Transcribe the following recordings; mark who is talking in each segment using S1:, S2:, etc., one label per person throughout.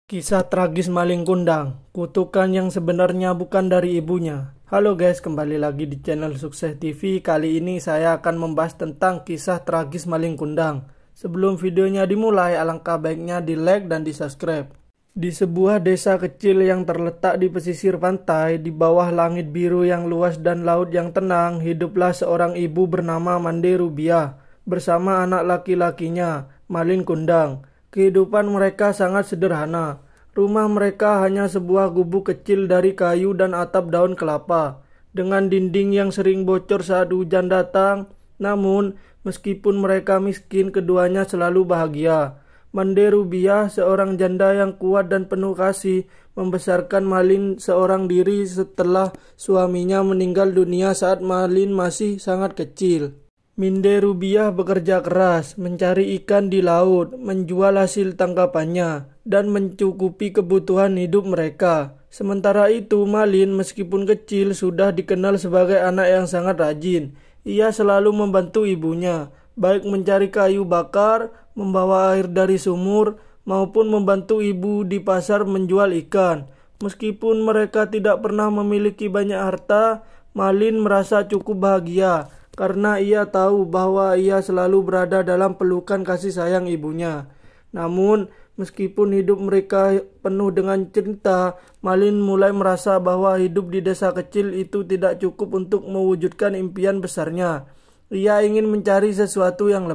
S1: Kisah tragis maling kundang, kutukan yang sebenarnya bukan dari ibunya. Halo guys, kembali lagi di channel Sukses TV. Kali ini saya akan membahas tentang kisah tragis maling kundang. Sebelum videonya dimulai, alangkah baiknya di like dan di subscribe. Di sebuah desa kecil yang terletak di pesisir pantai, di bawah langit biru yang luas dan laut yang tenang, hiduplah seorang ibu bernama Mande Rubiah bersama anak laki-lakinya, Malin Kundang. Kehidupan mereka sangat sederhana. Rumah mereka hanya sebuah gubuk kecil dari kayu dan atap daun kelapa, dengan dinding yang sering bocor saat hujan datang. Namun, meskipun mereka miskin, keduanya selalu bahagia. Mande Rubiah, seorang janda yang kuat dan penuh kasih, membesarkan Malin seorang diri setelah suaminya meninggal dunia saat Malin masih sangat kecil. Mande Rubiah bekerja keras, mencari ikan di laut, menjual hasil tangkapannya, dan mencukupi kebutuhan hidup mereka. Sementara itu, Malin meskipun kecil sudah dikenal sebagai anak yang sangat rajin. Ia selalu membantu ibunya, baik mencari kayu bakar, membawa air dari sumur, maupun membantu ibu di pasar menjual ikan. Meskipun mereka tidak pernah memiliki banyak harta, Malin merasa cukup bahagia karena ia tahu bahwa ia selalu berada dalam pelukan kasih sayang ibunya. Namun, meskipun hidup mereka penuh dengan cerita, Malin mulai merasa bahwa hidup di desa kecil itu tidak cukup untuk mewujudkan impian besarnya. Ia ingin mencari sesuatu yang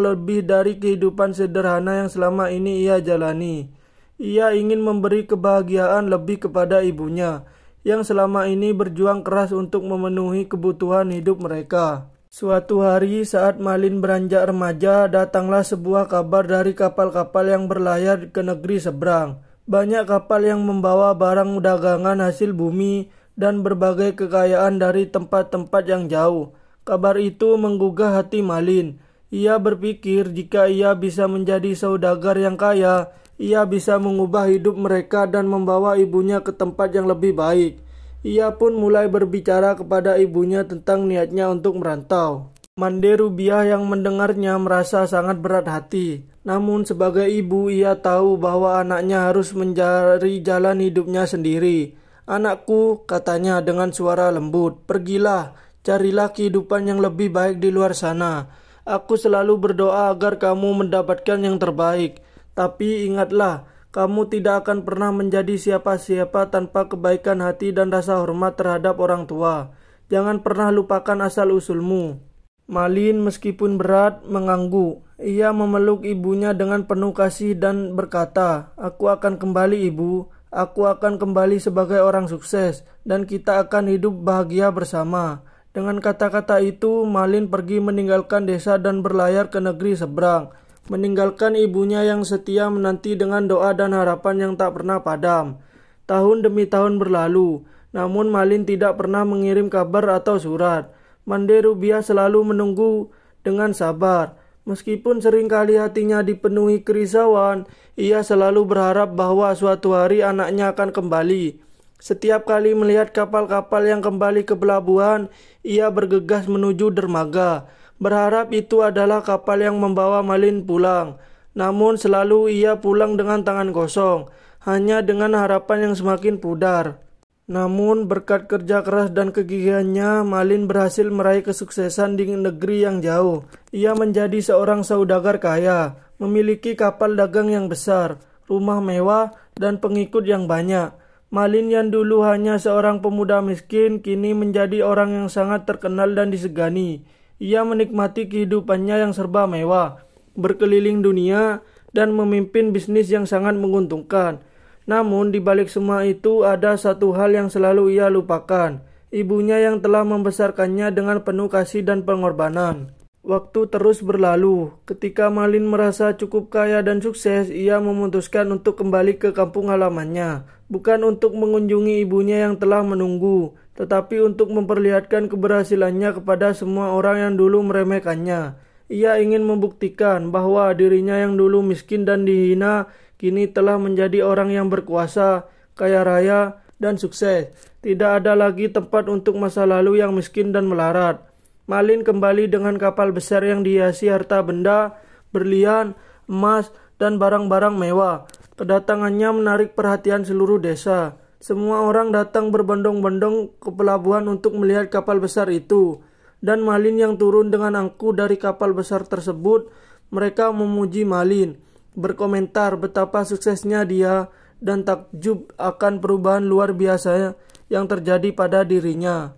S1: lebih dari kehidupan sederhana yang selama ini ia jalani. Ia ingin memberi kebahagiaan lebih kepada ibunya, yang selama ini berjuang keras untuk memenuhi kebutuhan hidup mereka. Suatu hari saat Malin beranjak remaja, datanglah sebuah kabar dari kapal-kapal yang berlayar ke negeri seberang. Banyak kapal yang membawa barang dagangan hasil bumi dan berbagai kekayaan dari tempat-tempat yang jauh. Kabar itu menggugah hati Malin. Ia berpikir jika ia bisa menjadi saudagar yang kaya, ia bisa mengubah hidup mereka dan membawa ibunya ke tempat yang lebih baik. Ia pun mulai berbicara kepada ibunya tentang niatnya untuk merantau. Mande Rubiah yang mendengarnya merasa sangat berat hati. Namun sebagai ibu, ia tahu bahwa anaknya harus mencari jalan hidupnya sendiri. "Anakku," katanya dengan suara lembut, "pergilah, carilah kehidupan yang lebih baik di luar sana. Aku selalu berdoa agar kamu mendapatkan yang terbaik. Tapi ingatlah, kamu tidak akan pernah menjadi siapa-siapa tanpa kebaikan hati dan rasa hormat terhadap orang tua. Jangan pernah lupakan asal-usulmu." Malin meskipun berat mengangguk. Ia memeluk ibunya dengan penuh kasih dan berkata, "Aku akan kembali, Ibu. Aku akan kembali sebagai orang sukses dan kita akan hidup bahagia bersama." Dengan kata-kata itu, Malin pergi meninggalkan desa dan berlayar ke negeri seberang, meninggalkan ibunya yang setia menanti dengan doa dan harapan yang tak pernah padam. Tahun demi tahun berlalu, namun Malin tidak pernah mengirim kabar atau surat. Mande Rubiah selalu menunggu dengan sabar. Meskipun seringkali hatinya dipenuhi kerisauan, ia selalu berharap bahwa suatu hari anaknya akan kembali. Setiap kali melihat kapal-kapal yang kembali ke pelabuhan, ia bergegas menuju dermaga, berharap itu adalah kapal yang membawa Malin pulang. Namun selalu ia pulang dengan tangan kosong, hanya dengan harapan yang semakin pudar. Namun berkat kerja keras dan kegigihannya, Malin berhasil meraih kesuksesan di negeri yang jauh. Ia menjadi seorang saudagar kaya, memiliki kapal dagang yang besar, rumah mewah, dan pengikut yang banyak. Malin yang dulu hanya seorang pemuda miskin, kini menjadi orang yang sangat terkenal dan disegani. Ia menikmati kehidupannya yang serba mewah, berkeliling dunia, dan memimpin bisnis yang sangat menguntungkan. Namun di balik semua itu ada satu hal yang selalu ia lupakan, ibunya yang telah membesarkannya dengan penuh kasih dan pengorbanan. Waktu terus berlalu. Ketika Malin merasa cukup kaya dan sukses, ia memutuskan untuk kembali ke kampung halamannya. Bukan untuk mengunjungi ibunya yang telah menunggu, tetapi untuk memperlihatkan keberhasilannya kepada semua orang yang dulu meremehkannya. Ia ingin membuktikan bahwa dirinya yang dulu miskin dan dihina, kini telah menjadi orang yang berkuasa, kaya raya, dan sukses. Tidak ada lagi tempat untuk masa lalu yang miskin dan melarat. Malin kembali dengan kapal besar yang dihiasi harta benda, berlian, emas, dan barang-barang mewah. Kedatangannya menarik perhatian seluruh desa. Semua orang datang berbondong-bondong ke pelabuhan untuk melihat kapal besar itu. Dan Malin yang turun dengan angku dari kapal besar tersebut, mereka memuji Malin, berkomentar betapa suksesnya dia dan takjub akan perubahan luar biasa yang terjadi pada dirinya.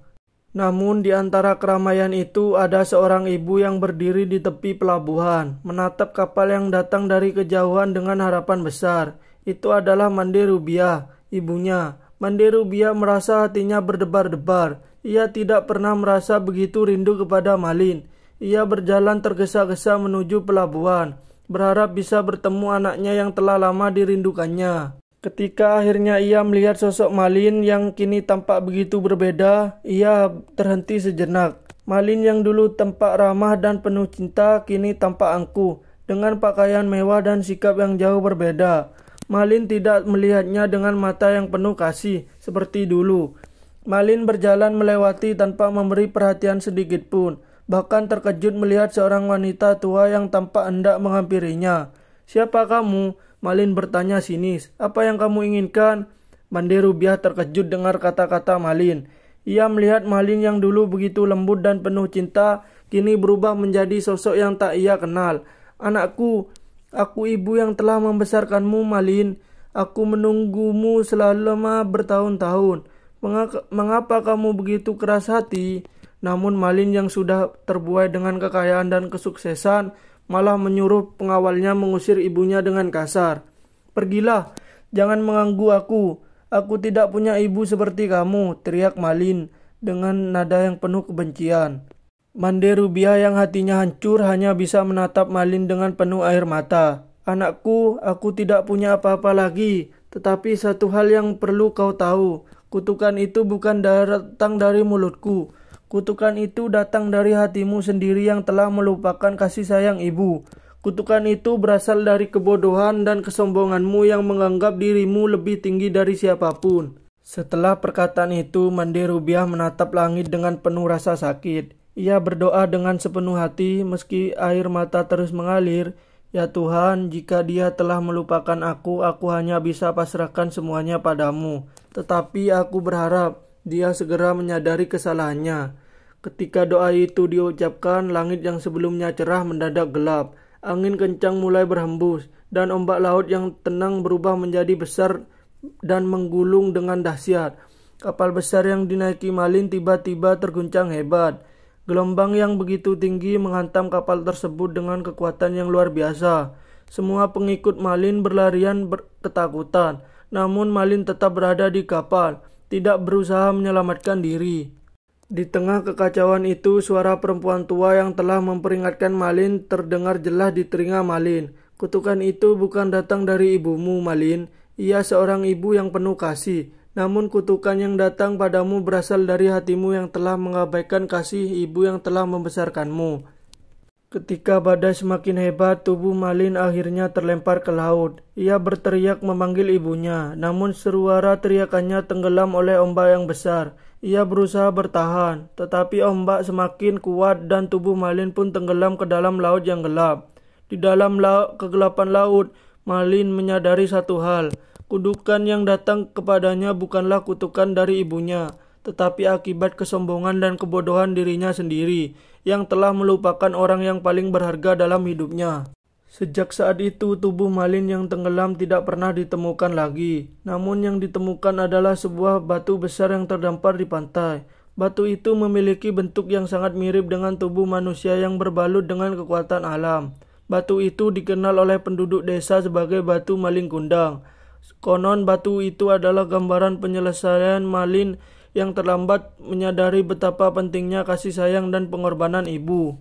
S1: Namun di antara keramaian itu ada seorang ibu yang berdiri di tepi pelabuhan, menatap kapal yang datang dari kejauhan dengan harapan besar. Itu adalah Mande Rubiah, ibunya. Mande Rubiah merasa hatinya berdebar-debar. Ia tidak pernah merasa begitu rindu kepada Malin. Ia berjalan tergesa-gesa menuju pelabuhan, berharap bisa bertemu anaknya yang telah lama dirindukannya. Ketika akhirnya ia melihat sosok Malin yang kini tampak begitu berbeda, ia terhenti sejenak. Malin yang dulu tampak ramah dan penuh cinta, kini tampak angkuh, dengan pakaian mewah dan sikap yang jauh berbeda. Malin tidak melihatnya dengan mata yang penuh kasih, seperti dulu. Malin berjalan melewati tanpa memberi perhatian sedikit pun, bahkan terkejut melihat seorang wanita tua yang tampak hendak menghampirinya. "Siapa kamu?" Malin bertanya sinis. "Apa yang kamu inginkan?" Mande Rubiah terkejut dengar kata-kata Malin. Ia melihat Malin yang dulu begitu lembut dan penuh cinta, kini berubah menjadi sosok yang tak ia kenal. "Anakku, aku ibu yang telah membesarkanmu, Malin. Aku menunggumu selama bertahun-tahun. Mengapa kamu begitu keras hati?" Namun Malin yang sudah terbuai dengan kekayaan dan kesuksesan malah menyuruh pengawalnya mengusir ibunya dengan kasar. "Pergilah, jangan mengganggu aku. Aku tidak punya ibu seperti kamu," teriak Malin dengan nada yang penuh kebencian. Mande Rubiah yang hatinya hancur hanya bisa menatap Malin dengan penuh air mata. "Anakku, aku tidak punya apa-apa lagi. Tetapi satu hal yang perlu kau tahu. Kutukan itu bukan datang dari mulutku. Kutukan itu datang dari hatimu sendiri yang telah melupakan kasih sayang ibu. Kutukan itu berasal dari kebodohan dan kesombonganmu yang menganggap dirimu lebih tinggi dari siapapun." Setelah perkataan itu, Mande Rubiah menatap langit dengan penuh rasa sakit. Ia berdoa dengan sepenuh hati meski air mata terus mengalir. "Ya Tuhan, jika dia telah melupakan aku hanya bisa pasrahkan semuanya padamu. Tetapi aku berharap dia segera menyadari kesalahannya." Ketika doa itu diucapkan, langit yang sebelumnya cerah mendadak gelap. Angin kencang mulai berhembus, dan ombak laut yang tenang berubah menjadi besar dan menggulung dengan dahsyat. Kapal besar yang dinaiki Malin tiba-tiba terguncang hebat. Gelombang yang begitu tinggi menghantam kapal tersebut dengan kekuatan yang luar biasa. Semua pengikut Malin berlarian ketakutan, namun Malin tetap berada di kapal, tidak berusaha menyelamatkan diri. Di tengah kekacauan itu, suara perempuan tua yang telah memperingatkan Malin terdengar jelas di telinga Malin. "Kutukan itu bukan datang dari ibumu, Malin. Ia seorang ibu yang penuh kasih. Namun kutukan yang datang padamu berasal dari hatimu yang telah mengabaikan kasih ibu yang telah membesarkanmu." Ketika badai semakin hebat, tubuh Malin akhirnya terlempar ke laut. Ia berteriak memanggil ibunya, namun suara teriakannya tenggelam oleh ombak yang besar. Ia berusaha bertahan, tetapi ombak semakin kuat dan tubuh Malin pun tenggelam ke dalam laut yang gelap. Di dalam kegelapan laut, Malin menyadari satu hal. Kutukan yang datang kepadanya bukanlah kutukan dari ibunya, tetapi akibat kesombongan dan kebodohan dirinya sendiri, yang telah melupakan orang yang paling berharga dalam hidupnya. Sejak saat itu, tubuh Malin yang tenggelam tidak pernah ditemukan lagi. Namun yang ditemukan adalah sebuah batu besar yang terdampar di pantai. Batu itu memiliki bentuk yang sangat mirip dengan tubuh manusia yang berbalut dengan kekuatan alam. Batu itu dikenal oleh penduduk desa sebagai batu Malin Kundang. Konon batu itu adalah gambaran penyelesaian Malin yang terlambat menyadari betapa pentingnya kasih sayang dan pengorbanan ibu.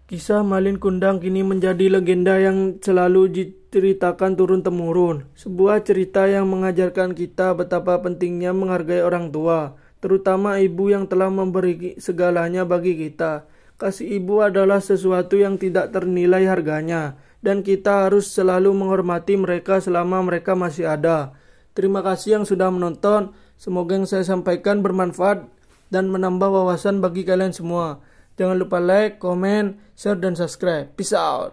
S1: Kisah Malin Kundang kini menjadi legenda yang selalu diceritakan turun-temurun. Sebuah cerita yang mengajarkan kita betapa pentingnya menghargai orang tua, terutama ibu yang telah memberi segalanya bagi kita. Kasih ibu adalah sesuatu yang tidak ternilai harganya, dan kita harus selalu menghormati mereka selama mereka masih ada. Terima kasih yang sudah menonton. Semoga yang saya sampaikan bermanfaat dan menambah wawasan bagi kalian semua. Jangan lupa like, komen, share, dan subscribe. Peace out.